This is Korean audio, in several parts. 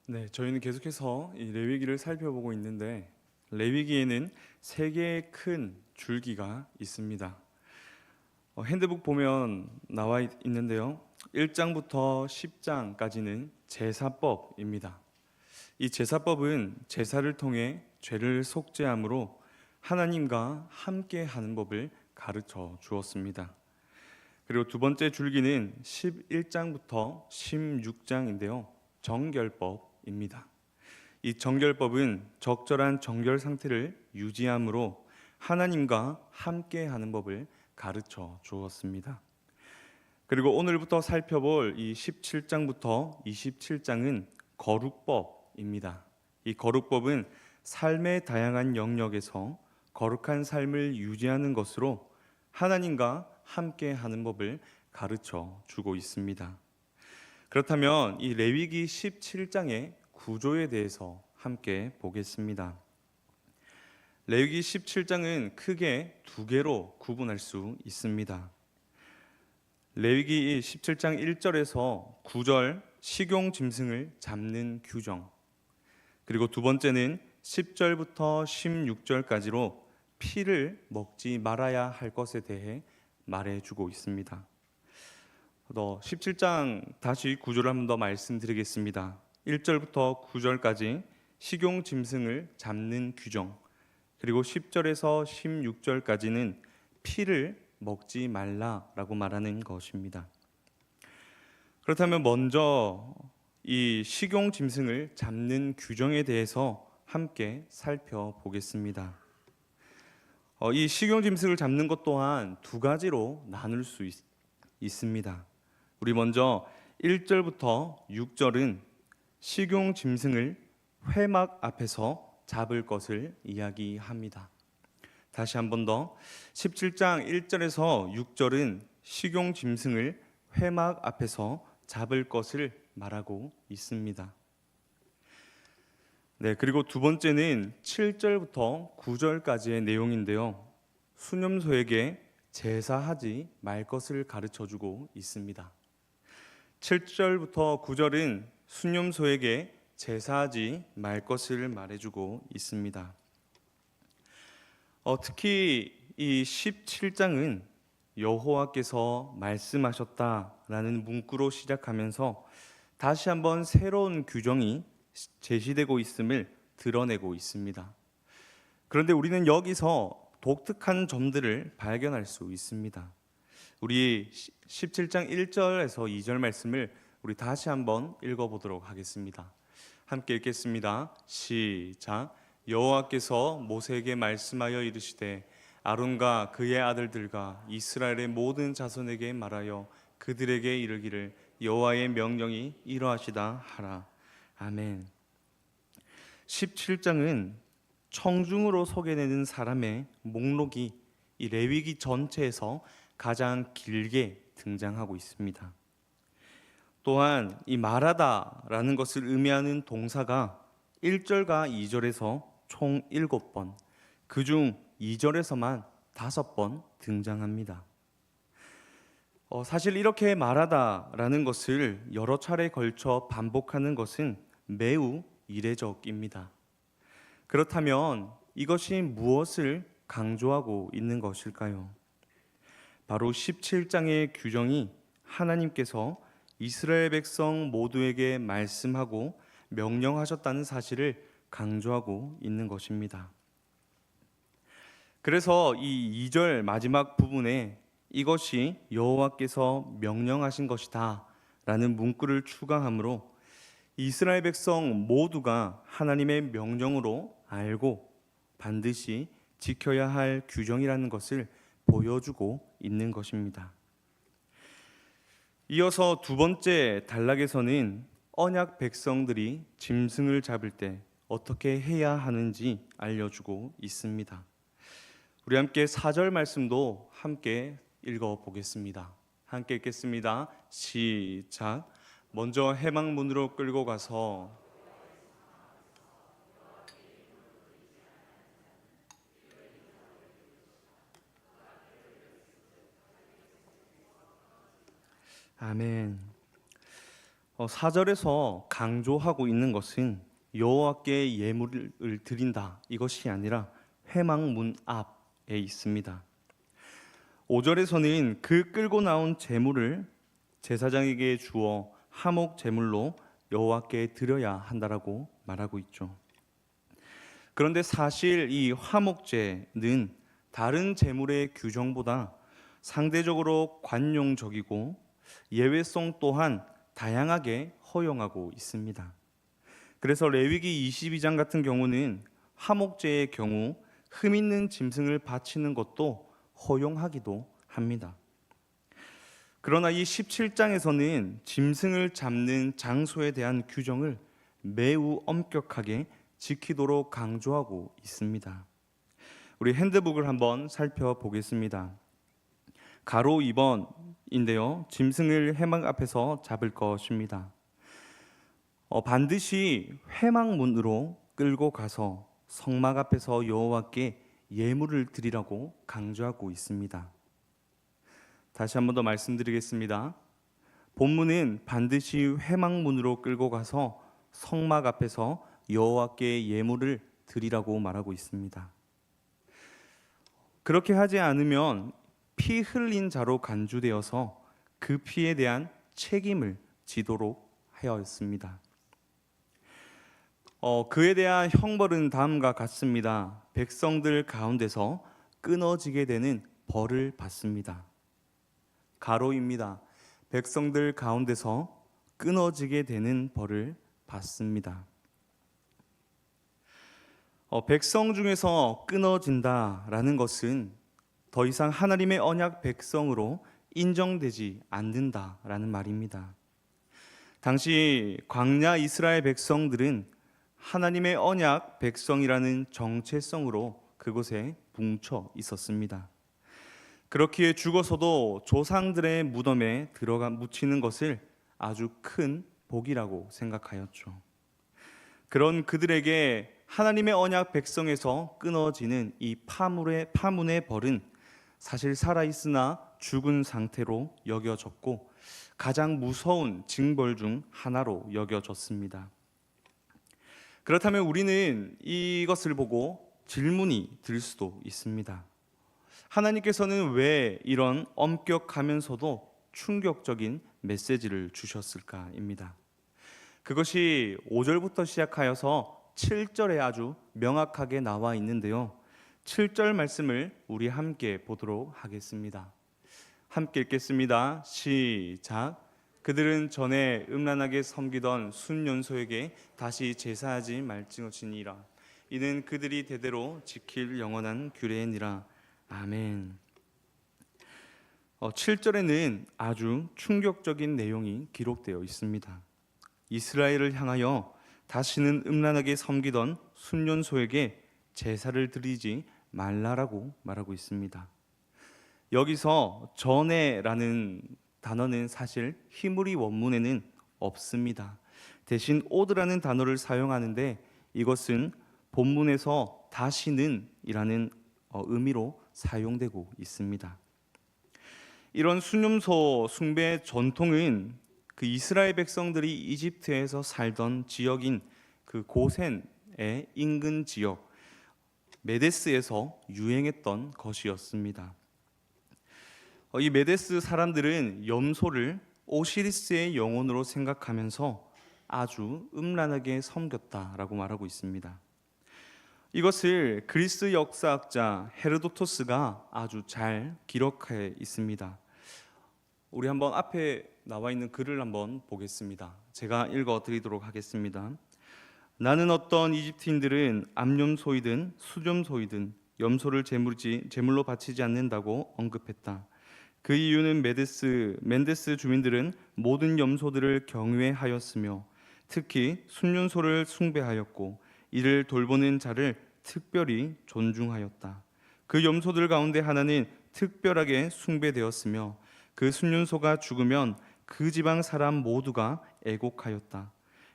네, 저희는 계속해서 이 레위기를 살펴보고 있는데 레위기에는 세 개의 큰 줄기가 있습니다. 핸드북 보면 나와 있는데요. 1장부터 10장까지는 제사법입니다. 이 제사법은 제사를 통해 죄를 속죄함으로 하나님과 함께 하는 법을 가르쳐 주었습니다. 그리고 두 번째 줄기는 11장부터 16장인데요. 정결법입니다. 이 정결법은 적절한 정결 상태를 유지함으로 하나님과 함께 하는 법을 가르쳐 주었습니다. 그리고 오늘부터 살펴볼 이 17장부터 27장은 거룩법입니다. 이 거룩법은 삶의 다양한 영역에서 거룩한 삶을 유지하는 것으로 하나님과 함께 하는 법을 가르쳐 주고 있습니다. 그렇다면 이 레위기 17장의 구조에 대해서 함께 보겠습니다. 레위기 17장은 크게 두 개로 구분할 수 있습니다. 레위기 17장 1절에서 9절 식용 짐승을 잡는 규정, 그리고 두 번째는 10절부터 16절까지로 피를 먹지 말아야 할 것에 대해 말해주고 있습니다. 17장 다시 구조를 한 번 더 말씀드리겠습니다. 1절부터 9절까지 식용 짐승을 잡는 규정, 그리고 10절에서 16절까지는 피를 먹지 말라라고 말하는 것입니다. 그렇다면 먼저 이 식용 짐승을 잡는 규정에 대해서 함께 살펴보겠습니다. 이 식용 짐승을 잡는 것 또한 두 가지로 나눌 수 있습니다. 우리 먼저 1절부터 6절은 식용 짐승을 회막 앞에서 잡을 것을 이야기합니다. 다시 한 번 더 17장 1절에서 6절은 식용 짐승을 회막 앞에서 잡을 것을 말하고 있습니다. 네, 그리고 두 번째는 7절부터 9절까지의 내용인데요. 수념소에게 제사하지 말 것을 가르쳐 주고 있습니다. 7절부터 9절은 수념소에게 제사하지 말 것을 말해주고 있습니다. 특히 이 17장은 여호와께서 말씀하셨다라는 문구로 시작하면서 다시 한번 새로운 규정이 제시되고 있음을 드러내고 있습니다. 그런데 우리는 여기서 독특한 점들을 발견할 수 있습니다. 우리 17장 1절에서 2절 말씀을 우리 다시 한번 읽어보도록 하겠습니다. 함께 읽겠습니다. 시작. 여호와께서 모세에게 말씀하여 이르시되 아론과 그의 아들들과 이스라엘의 모든 자손에게 말하여 그들에게 이르기를 여호와의 명령이 이러하시다 하라. 아멘. 17장은 청중으로 소개되는 사람의 목록이 이 레위기 전체에서 가장 길게 등장하고 있습니다. 또한 이 말하다라는 것을 의미하는 동사가 1절과 2절에서 총 7번, 그중 2절에서만 5번 등장합니다. 사실 이렇게 말하다라는 것을 여러 차례 걸쳐 반복하는 것은 매우 이례적입니다. 그렇다면 이것이 무엇을 강조하고 있는 것일까요? 바로 17장의 규정이 하나님께서 이스라엘 백성 모두에게 말씀하고 명령하셨다는 사실을 강조하고 있는 것입니다. 그래서 이 2절 마지막 부분에 이것이 여호와께서 명령하신 것이다 라는 문구를 추가함으로 이스라엘 백성 모두가 하나님의 명령으로 알고 반드시 지켜야 할 규정이라는 것을 보여주고 있는 것입니다. 이어서 두 번째 단락에서는 언약 백성들이 짐승을 잡을 때 어떻게 해야 하는지 알려주고 있습니다. 우리 함께 4절 말씀도 함께 읽어보겠습니다. 함께 읽겠습니다. 시작. 먼저 해막문으로 끌고 가서 아멘. 4절에서 강조하고 있는 것은 여호와께 예물을 드린다 이것이 아니라 회막문 앞에 있습니다. 5절에서는 그 끌고 나온 제물을 제사장에게 주어 화목 제물로 여호와께 드려야 한다라고 말하고 있죠. 그런데 사실 이 화목제는 다른 제물의 규정보다 상대적으로 관용적이고 예외성 또한 다양하게 허용하고 있습니다. 그래서 레위기 22장 같은 경우는 화목제의 경우 흠 있는 짐승을 바치는 것도 허용하기도 합니다. 그러나 이 17장에서는 짐승을 잡는 장소에 대한 규정을 매우 엄격하게 지키도록 강조하고 있습니다. 우리 핸드북을 한번 살펴보겠습니다. 가로 2번인데요. 짐승을 회막 앞에서 잡을 것입니다. 반드시 회막문으로 끌고 가서 성막 앞에서 여호와께 예물을 드리라고 강조하고 있습니다. 다시 한 번 더 말씀드리겠습니다. 본문은 반드시 회막문으로 끌고 가서 성막 앞에서 여호와께 예물을 드리라고 말하고 있습니다. 그렇게 하지 않으면 피 흘린 자로 간주되어서 그 피에 대한 책임을 지도록 하였습니다. 그에 대한 형벌은 다음과 같습니다. 백성들 가운데서 끊어지게 되는 벌을 받습니다. 가로입니다. 백성들 가운데서 끊어지게 되는 벌을 받습니다. 백성 중에서 끊어진다라는 것은 더 이상 하나님의 언약 백성으로 인정되지 않는다라는 말입니다. 당시 광야 이스라엘 백성들은 하나님의 언약 백성이라는 정체성으로 그곳에 뭉쳐 있었습니다. 그렇기에 죽어서도 조상들의 무덤에 들어가 묻히는 것을 아주 큰 복이라고 생각하였죠. 그런 그들에게 하나님의 언약 백성에서 끊어지는 이 파문의 벌은 사실 살아있으나 죽은 상태로 여겨졌고 가장 무서운 징벌 중 하나로 여겨졌습니다. 그렇다면 우리는 이것을 보고 질문이 들 수도 있습니다. 하나님께서는 왜 이런 엄격하면서도 충격적인 메시지를 주셨을까입니다. 그것이 5절부터 시작하여서 7절에 아주 명확하게 나와 있는데요. 7절 말씀을 우리 함께 보도록 하겠습니다. 함께 읽겠습니다. 시작. 그들은 전에 음란하게 섬기던 순년소에게 다시 제사하지 말지니라. 이는 그들이 대대로 지킬 영원한 규례니라. 아멘. 7절에는 아주 충격적인 내용이 기록되어 있습니다. 이스라엘을 향하여 다시는 음란하게 섬기던 순년소에게 제사를 드리지 말라라고 말하고 있습니다. 여기서 전에라는 단어는 사실 히브리 원문에는 없습니다. 대신 오드라는 단어를 사용하는데 이것은 본문에서 다시는 이라는 의미로 사용되고 있습니다. 이런 순념소 숭배 전통은 그 이스라엘 백성들이 이집트에서 살던 지역인 그 고센의 인근 지역 메데스에서 유행했던 것이었습니다. 이 메데스 사람들은 염소를 오시리스의 영혼으로 생각하면서 아주 음란하게 섬겼다라고 말하고 있습니다. 이것을 그리스 역사학자 헤로도토스가 아주 잘 기록해 있습니다. 우리 한번 앞에 나와 있는 글을 한번 보겠습니다. 제가 읽어 드리도록 하겠습니다. 나는 어떤 이집트인들은 암염소이든 수염소이든 염소를 제물로 바치지 않는다고 언급했다. 그 이유는 멘데스 주민들은 모든 염소들을 경외하였으며 특히 순년소를 숭배하였고 이를 돌보는 자를 특별히 존중하였다. 그 염소들 가운데 하나는 특별하게 숭배되었으며 그 순년소가 죽으면 그 지방 사람 모두가 애곡하였다.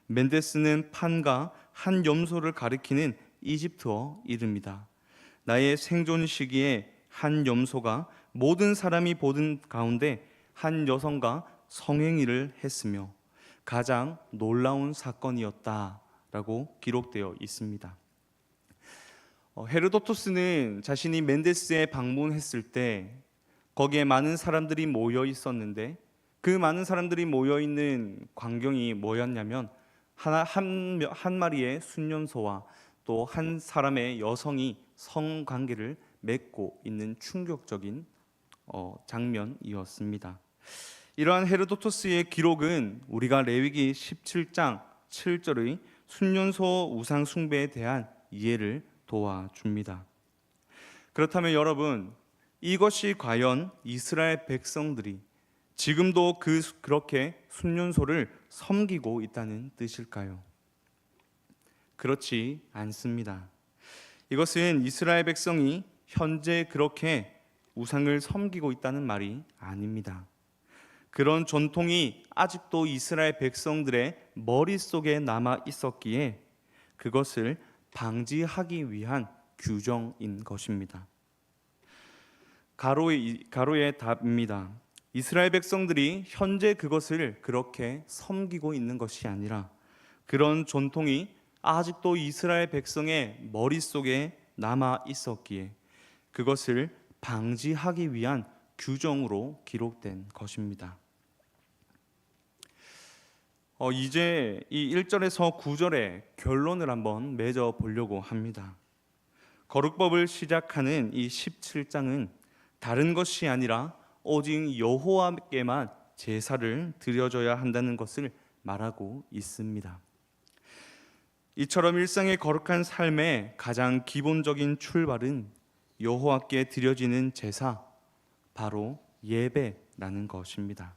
멘데스는 판가 한 염소를 가리키는 이집트어 이름이다. 나의 생존 시기에 한 염소가 모든 사람이 보던 가운데 한 여성과 성행위를 했으며 가장 놀라운 사건이었다라고 기록되어 있습니다. 헤로도토스는 자신이 멘데스에 방문했을 때 거기에 많은 사람들이 모여 있었는데, 그 많은 사람들이 모여 있는 광경이 뭐였냐면 한 마리의 순년소와 또 한 사람의 여성이 성관계를 맺고 있는 충격적인 장면이었습니다. 이러한 헤로도토스의 기록은 우리가 레위기 17장 7절의 순년소 우상 숭배에 대한 이해를 도와줍니다. 그렇다면 여러분, 이것이 과연 이스라엘 백성들이 지금도 그렇게 순년소를 섬기고 있다는 뜻일까요? 그렇지 않습니다. 이것은 이스라엘 백성이 현재 그렇게 우상을 섬기고 있다는 말이 아닙니다. 그런 전통이 아직도 이스라엘 백성들의 머릿속에 남아 있었기에 그것을 방지하기 위한 규정인 것입니다. 가로의 답입니다. 이스라엘 백성들이 현재 그것을 그렇게 섬기고 있는 것이 아니라 그런 전통이 아직도 이스라엘 백성의 머릿속에 남아 있었기에 그것을 방지하기 위한 규정으로 기록된 것입니다. 이제 이 1절에서 9절의 결론을 한번 맺어 보려고 합니다. 거룩법을 시작하는 이 17장은 다른 것이 아니라 오직 여호와께만 제사를 드려져야 한다는 것을 말하고 있습니다. 이처럼 일상의 거룩한 삶의 가장 기본적인 출발은 여호와께 드려지는 제사, 바로 예배라는 것입니다.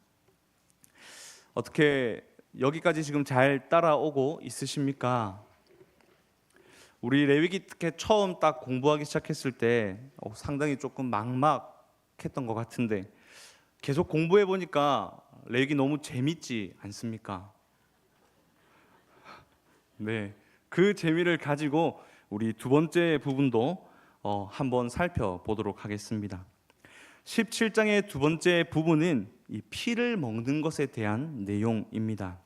어떻게 여기까지 지금 잘 따라오고 있으십니까? 우리 레위기 특히 처음 딱 공부하기 시작했을 때 상당히 조금 막막했던 것 같은데 계속 공부해 보니까 레위기 너무 재밌지 않습니까? 네, 그 재미를 가지고 우리 두 번째 부분도 한번 살펴보도록 하겠습니다. 17장의 두 번째 부분은 이 피를 먹는 것에 대한 내용입니다.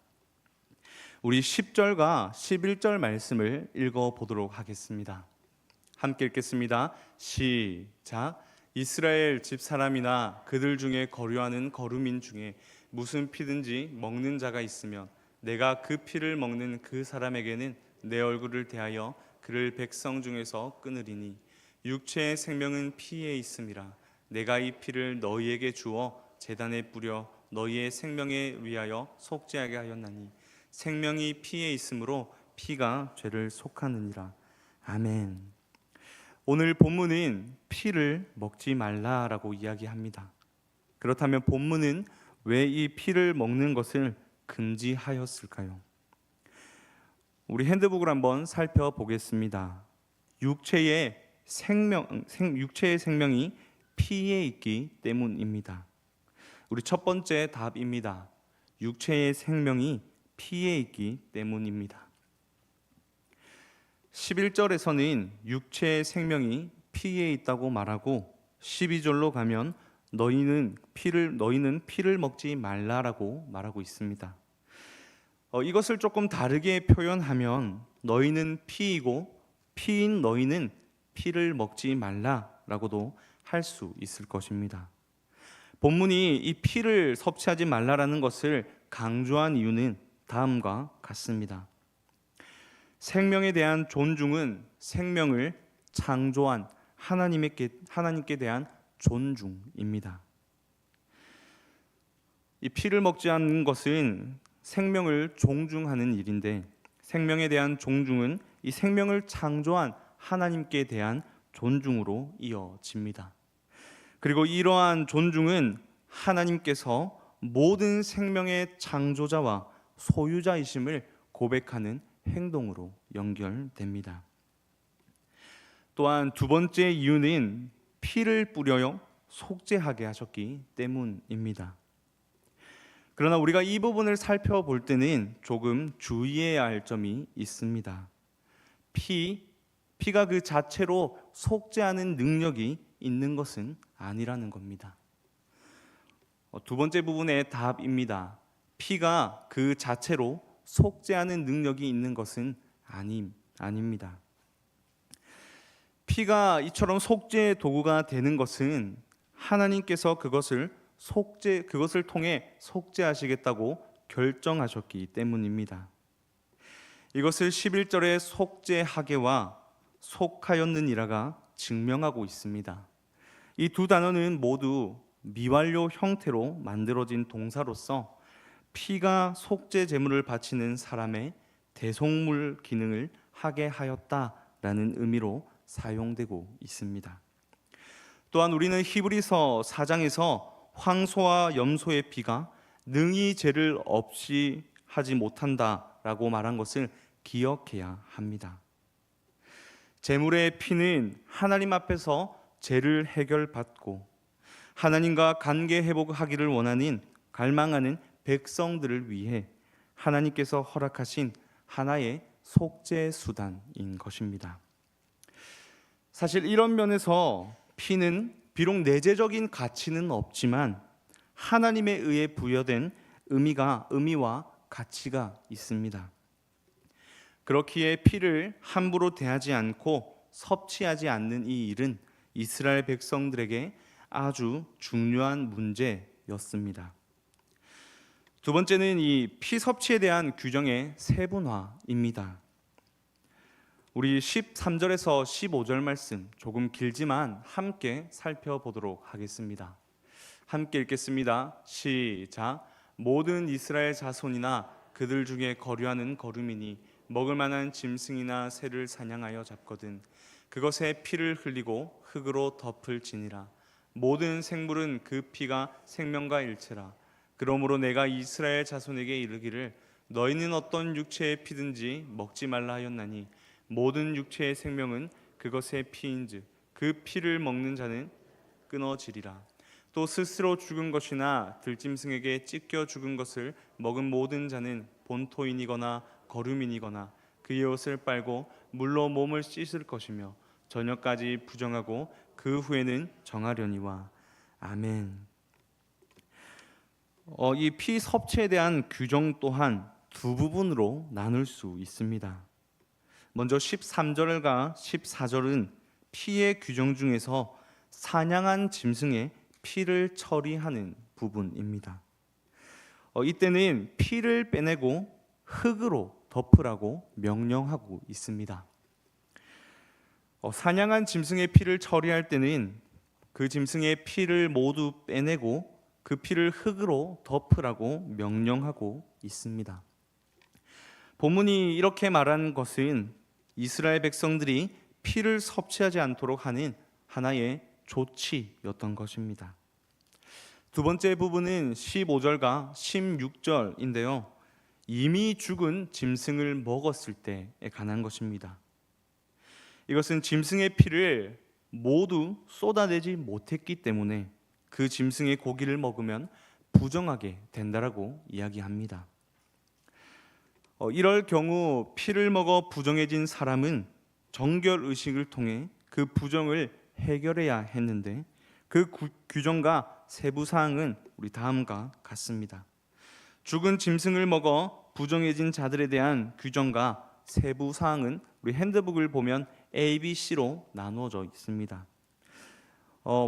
우리 10절과 11절 말씀을 읽어보도록 하겠습니다. 함께 읽겠습니다. 시작. 이스라엘 집사람이나 그들 중에 거류하는 거류민 중에 무슨 피든지 먹는 자가 있으면 내가 그 피를 먹는 그 사람에게는 내 얼굴을 대하여 그를 백성 중에서 끊으리니 육체의 생명은 피에 있음이라. 내가 이 피를 너희에게 주어 제단에 뿌려 너희의 생명에 위하여 속죄하게 하였나니 생명이 피에 있으므로 피가 죄를 속하느니라. 아멘. 오늘 본문은 피를 먹지 말라라고 이야기합니다. 그렇다면 본문은 왜 이 피를 먹는 것을 금지하였을까요? 우리 핸드북을 한번 살펴보겠습니다. 육체의 생명이 피에 있기 때문입니다. 우리 첫 번째 답입니다. 육체의 생명이 피에 있기 때문입니다. 11절에서는 육체의 생명이 피에 있다고 말하고 12절로 가면 너희는 피를 먹지 말라라고 말하고 있습니다. 이것을 조금 다르게 표현하면 너희는 피이고 피인 너희는 피를 먹지 말라라고도 할 수 있을 것입니다. 본문이 이 피를 섭취하지 말라라는 것을 강조한 이유는 다음과 같습니다. 생명에 대한 존중은 생명을 창조한 하나님께 대한 존중입니다. 이 피를 먹지 않는 것은 생명을 존중하는 일인데 생명에 대한 존중은 이 생명을 창조한 하나님께 대한 존중으로 이어집니다. 그리고 이러한 존중은 하나님께서 모든 생명의 창조자와 소유자이심을 고백하는 행동으로 연결됩니다. 또한 두 번째 이유는 피를 뿌려 속죄하게 하셨기 때문입니다. 그러나 우리가 이 부분을 살펴볼 때는 조금 주의해야 할 점이 있습니다. 피가 그 자체로 속죄하는 능력이 있는 것은 아니라는 겁니다. 두 번째 부분의 답입니다. 피가 그 자체로 속죄하는 능력이 있는 것은 아닙니다. 피가 이처럼 속죄의 도구가 되는 것은 하나님께서 그것을 통해 속죄하시겠다고 결정하셨기 때문입니다. 이것을 11절의 속죄하게와 속하였느니라가 증명하고 있습니다. 이 두 단어는 모두 미완료 형태로 만들어진 동사로서 피가 속죄 제물을 바치는 사람의 대속물 기능을 하게 하였다라는 의미로 사용되고 있습니다. 또한 우리는 히브리서 4장에서 황소와 염소의 피가 능히 죄를 없이 하지 못한다라고 말한 것을 기억해야 합니다. 제물의 피는 하나님 앞에서 죄를 해결받고 하나님과 관계 회복하기를 원하는 갈망하는 백성들을 위해 하나님께서 허락하신 하나의 속죄 수단인 것입니다. 사실 이런 면에서 피는 비록 내재적인 가치는 없지만 하나님에 의해 부여된 의미와 가치가 있습니다. 그렇기에 피를 함부로 대하지 않고 섭취하지 않는 이 일은 이스라엘 백성들에게 아주 중요한 문제였습니다. 두 번째는 이 피 섭취에 대한 규정의 세분화입니다. 우리 13절에서 15절 말씀 조금 길지만 함께 살펴보도록 하겠습니다. 함께 읽겠습니다. 시작. 모든 이스라엘 자손이나 그들 중에 거류하는 거류민이 먹을 만한 짐승이나 새를 사냥하여 잡거든 그것에 피를 흘리고 흙으로 덮을지니라. 모든 생물은 그 피가 생명과 일체라. 그러므로 내가 이스라엘 자손에게 이르기를 너희는 어떤 육체의 피든지 먹지 말라 하였나니 모든 육체의 생명은 그것의 피인즉 그 피를 먹는 자는 끊어지리라. 또 스스로 죽은 것이나 들짐승에게 찢겨 죽은 것을 먹은 모든 자는 본토인이거나 거류민이거나 그의 옷을 빨고 물로 몸을 씻을 것이며 저녁까지 부정하고 그 후에는 정하려니와. 아멘. 이 피 섭취에 대한 규정 또한 두 부분으로 나눌 수 있습니다. 먼저 13절과 14절은 피의 규정 중에서 사냥한 짐승의 피를 처리하는 부분입니다. 이때는 피를 빼내고 흙으로 덮으라고 명령하고 있습니다. 사냥한 짐승의 피를 처리할 때는 그 짐승의 피를 모두 빼내고 그 피를 흙으로 덮으라고 명령하고 있습니다. 본문이 이렇게 말하는 것은 이스라엘 백성들이 피를 섭취하지 않도록 하는 하나의 조치였던 것입니다. 두 번째 부분은 15절과 16절인데요. 이미 죽은 짐승을 먹었을 때에 관한 것입니다. 이것은 짐승의 피를 모두 쏟아내지 못했기 때문에 그 짐승의 고기를 먹으면 부정하게 된다라고 이야기합니다. 이럴 경우 피를 먹어 부정해진 사람은 정결 의식을 통해 그 부정을 해결해야 했는데 그 규정과 세부 사항은 우리 다음과 같습니다. 죽은 짐승을 먹어 부정해진 자들에 대한 규정과 세부 사항은 우리 핸드북을 보면 A, B, C로 나누어져 있습니다.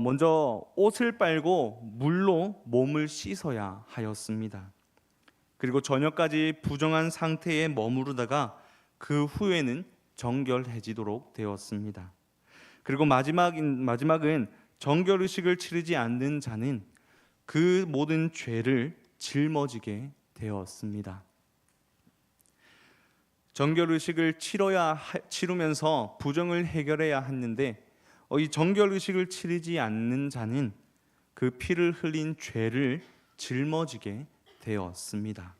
먼저 옷을 빨고 물로 몸을 씻어야 하였습니다. 그리고 저녁까지 부정한 상태에 머무르다가 그 후에는 정결해지도록 되었습니다. 그리고 마지막은 정결의식을 치르지 않는 자는 그 모든 죄를 짊어지게 되었습니다. 정결의식을 치르면서 부정을 해결해야 했는데 이 정결의식을 치르지 않는 자는 그 피를 흘린 죄를 짊어지게 되었습니다.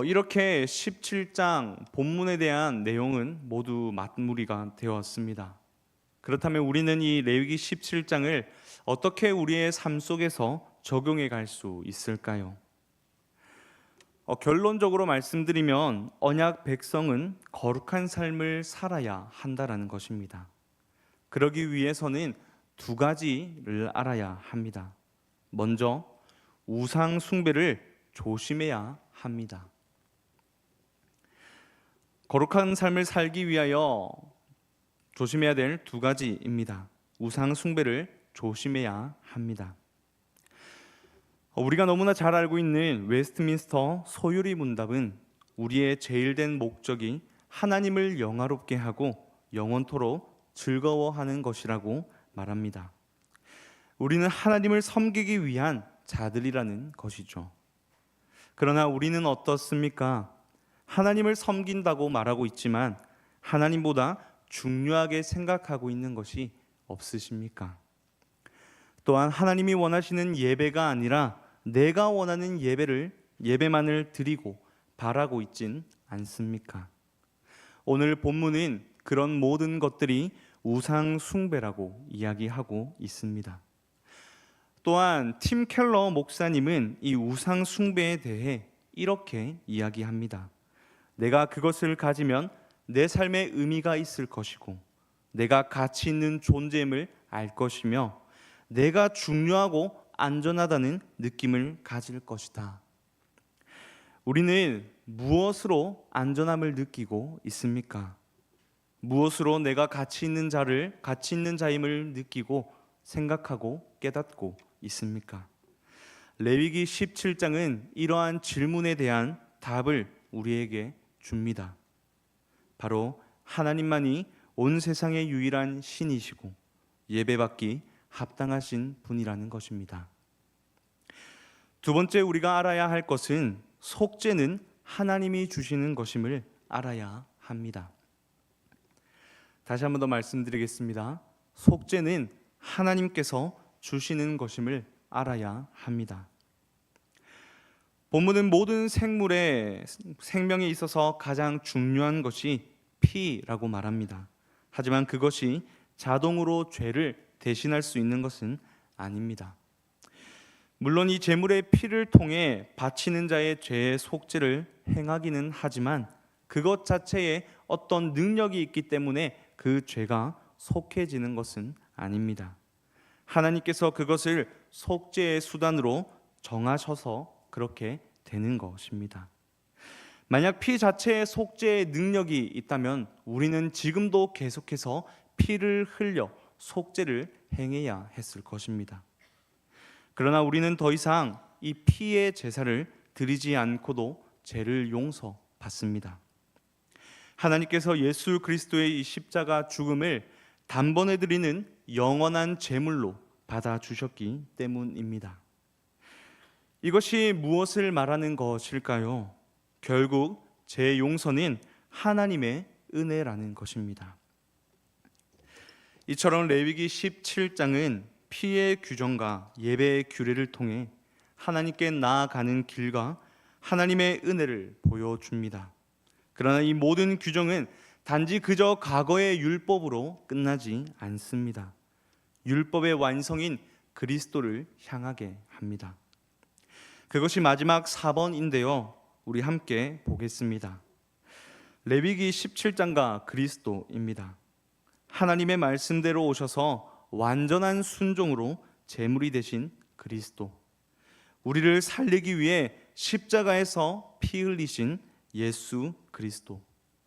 이렇게 17장 본문에 대한 내용은 모두 마무리가 되었습니다. 그렇다면 우리는 이 레위기 17장을 어떻게 우리의 삶 속에서 적용해 갈 수 있을까요? 결론적으로 말씀드리면 언약 백성은 거룩한 삶을 살아야 한다라는 것입니다. 그러기 위해서는 두 가지를 알아야 합니다. 먼저 우상 숭배를 조심해야 합니다. 거룩한 삶을 살기 위하여 조심해야 될 두 가지입니다. 우상 숭배를 조심해야 합니다. 우리가 너무나 잘 알고 있는 웨스트민스터 소유리 문답은 우리의 제일된 목적이 하나님을 영화롭게 하고 영원토록 즐거워하는 것이라고 말합니다. 우리는 하나님을 섬기기 위한 자들이라는 것이죠. 그러나 우리는 어떻습니까? 하나님을 섬긴다고 말하고 있지만 하나님보다 중요하게 생각하고 있는 것이 없으십니까? 또한 하나님이 원하시는 예배가 아니라 내가 원하는 예배만을 드리고 바라고 있진 않습니까? 오늘 본문은 그런 모든 것들이 우상 숭배라고 이야기하고 있습니다. 또한 팀 켈러 목사님은 이 우상 숭배에 대해 이렇게 이야기합니다. 내가 그것을 가지면 내 삶에 의미가 있을 것이고 내가 가치 있는 존재임을 알 것이며 내가 중요하고 안전하다는 느낌을 가질 것이다. 우리는 무엇으로 안전함을 느끼고 있습니까? 무엇으로 내가 가치 있는 자임을 느끼고 생각하고 깨닫고 있습니까? 레위기 17장은 이러한 질문에 대한 답을 우리에게 줍니다. 바로 하나님만이 온 세상의 유일한 신이시고 예배받기 합당하신 분이라는 것입니다. 두 번째 우리가 알아야 할 것은 속죄는 하나님이 주시는 것임을 알아야 합니다. 다시 한 번 더 말씀드리겠습니다. 속죄는 하나님께서 주시는 것임을 알아야 합니다. 본문은 모든 생물의 생명에 있어서 가장 중요한 것이 피라고 말합니다. 하지만 그것이 자동으로 죄를 대신할 수 있는 것은 아닙니다. 물론 이 제물의 피를 통해 바치는 자의 죄의 속죄를 행하기는 하지만 그것 자체에 어떤 능력이 있기 때문에 그 죄가 속해지는 것은 아닙니다. 하나님께서 그것을 속죄의 수단으로 정하셔서 그렇게 되는 것입니다. 만약 피 자체에 속죄의 능력이 있다면 우리는 지금도 계속해서 피를 흘려 속죄를 행해야 했을 것입니다. 그러나 우리는 더 이상 이 피의 제사를 드리지 않고도 죄를 용서받습니다. 하나님께서 예수 그리스도의 이 십자가 죽음을 단번에 드리는 영원한 제물로 받아주셨기 때문입니다. 이것이 무엇을 말하는 것일까요? 결국 죄 용서는 하나님의 은혜라는 것입니다. 이처럼 레위기 17장은 피의 규정과 예배의 규례를 통해 하나님께 나아가는 길과 하나님의 은혜를 보여줍니다. 그러나 이 모든 규정은 단지 그저 과거의 율법으로 끝나지 않습니다. 율법의 완성인 그리스도를 향하게 합니다. 그것이 마지막 4번인데요. 우리 함께 보겠습니다. 레위기 17장과 그리스도입니다. 하나님의 말씀대로 오셔서 완전한 순종으로 제물이 되신 그리스도, 우리를 살리기 위해 십자가에서 피 흘리신 예수 그리스도,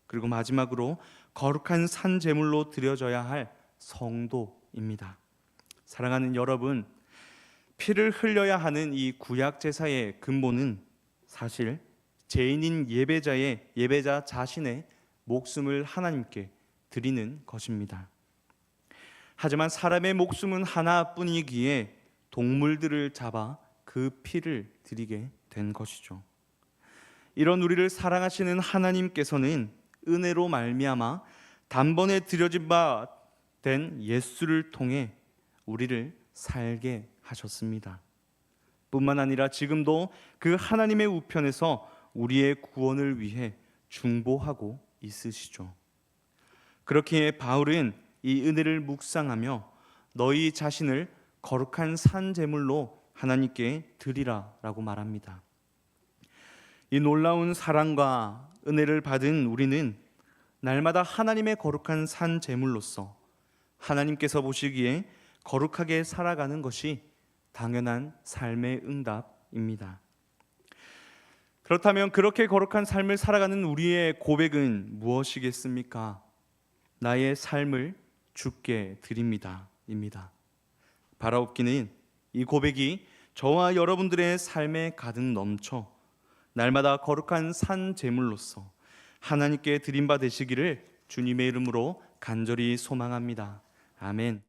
그리고 마지막으로 거룩한 산 제물로 드려져야 할 성도입니다. 사랑하는 여러분, 피를 흘려야 하는 이 구약 제사의 근본은 사실 죄인인 예배자 자신의 목숨을 하나님께 드리는 것입니다. 하지만 사람의 목숨은 하나뿐이기에 동물들을 잡아 그 피를 드리게 된 것이죠. 이런 우리를 사랑하시는 하나님께서는 은혜로 말미암아 단번에 드려진 바 된 예수를 통해 우리를 살게 하셨습니다. 뿐만 아니라 지금도 그 하나님의 우편에서 우리의 구원을 위해 중보하고 있으시죠. 그렇기에 바울은 이 은혜를 묵상하며 너희 자신을 거룩한 산 제물로 하나님께 드리라라고 말합니다. 이 놀라운 사랑과 은혜를 받은 우리는 날마다 하나님의 거룩한 산 제물로서 하나님께서 보시기에 거룩하게 살아가는 것이 당연한 삶의 응답입니다. 그렇다면 그렇게 거룩한 삶을 살아가는 우리의 고백은 무엇이겠습니까? 나의 삶을 주께 드립니다 입니다. 바라옵기는 이 고백이 저와 여러분들의 삶에 가득 넘쳐 날마다 거룩한 산 제물로서 하나님께 드린 바 되시기를 주님의 이름으로 간절히 소망합니다. 아멘.